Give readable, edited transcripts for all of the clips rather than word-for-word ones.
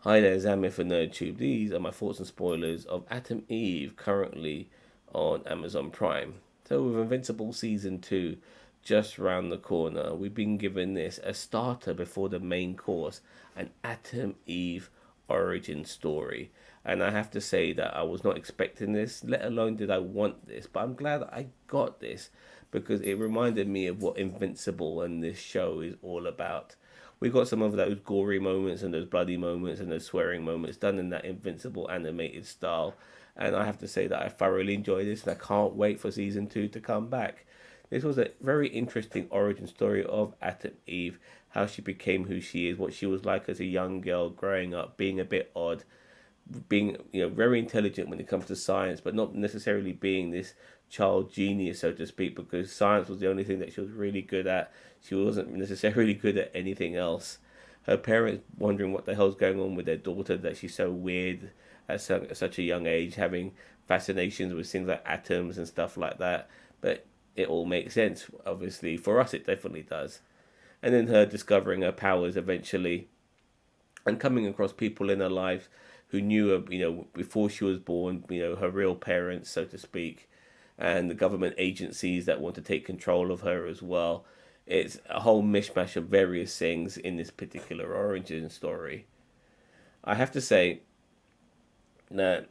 Hi there, Zamir for NerdTube. These are my thoughts and spoilers of Atom Eve, currently on Amazon Prime. So, with Invincible Season 2 just round the corner, we've been given this a starter before the main course, an Atom Eve origin story. And I have to say that I was not expecting this, let alone did I want this, but I'm glad I got this because it reminded me of what Invincible and this show is all about. We got some of those gory moments and those bloody moments and those swearing moments done in that Invincible animated style. And I have to say that I thoroughly enjoyed this and I can't wait for season 2 to come back. This was a very interesting origin story of Atom Eve, how she became who she is, what she was like as a young girl growing up, being a bit odd, being very intelligent when it comes to science, but not necessarily being this child genius, so to speak, because science was the only thing that she was really good at. She wasn't necessarily good at anything else. Her parents wondering what the hell's going on with their daughter, that she's so weird at such a young age, having fascinations with things like atoms and stuff like that. But it all makes sense, obviously. For us, it definitely does. And then her discovering her powers eventually and coming across people in her life who knew her, before she was born, her real parents, so to speak, and the government agencies that want to take control of her as well. It's a whole mishmash of various things in this particular origin story. I have to say that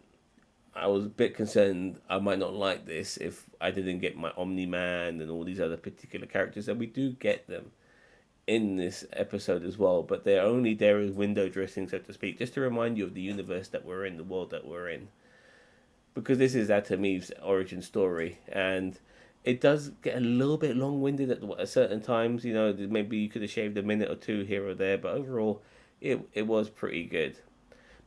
I was a bit concerned I might not like this if I didn't get my Omni Man and all these other particular characters, and we do get them in this episode as well, but they're only there as window dressing, so to speak, just to remind you of the universe that we're in, the world that we're in. Because this is Atom Eve's origin story, and it does get a little bit long winded at certain times. Maybe you could have shaved a minute or two here or there, but overall, it was pretty good.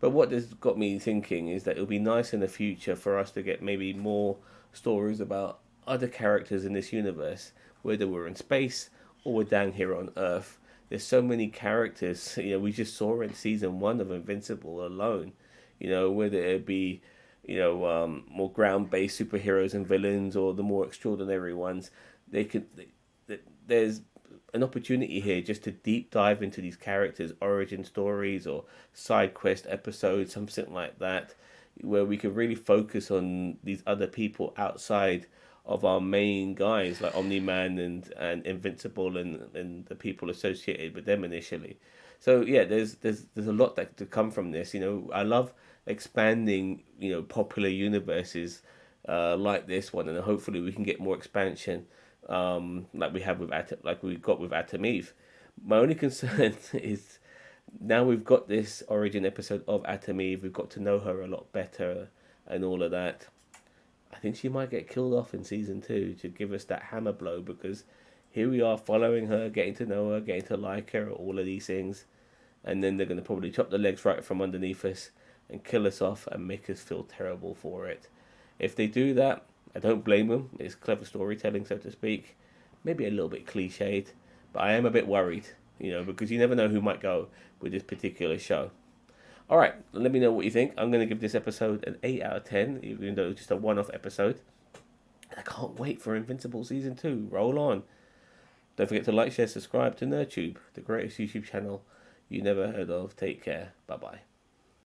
But what this got me thinking is that it would be nice in the future for us to get maybe more stories about other characters in this universe, whether we're in space or we're down here on Earth. There's so many characters. We just saw in season 1 of Invincible alone. Whether it be more ground-based superheroes and villains, or the more extraordinary ones. There's an opportunity here just to deep dive into these characters' origin stories or side quest episodes, something like that, where we could really focus on these other people outside of our main guys like Omni Man and Invincible and the people associated with them initially. So yeah, there's a lot that to come from this. I love expanding popular universes like this one, and hopefully we can get more expansion like we have with like we got with Atom Eve. My only concern is now we've got this origin episode of Atom Eve, we've got to know her a lot better and all of that. I think she might get killed off in season 2 to give us that hammer blow, because here we are following her, getting to know her, getting to like her, all of these things, and then they're going to probably chop the legs right from underneath us and kill us off and make us feel terrible for it. If they do that, I don't blame them. It's clever storytelling, so to speak. Maybe a little bit cliched, but I am a bit worried, because you never know who might go with this particular show. All right, let me know what you think. I'm going to give this episode an 8 out of 10, even though it's just a one off episode. And I can't wait for Invincible Season 2. Roll on. Don't forget to like, share, subscribe to NerdTube, the greatest YouTube channel you never heard of. Take care. Bye bye.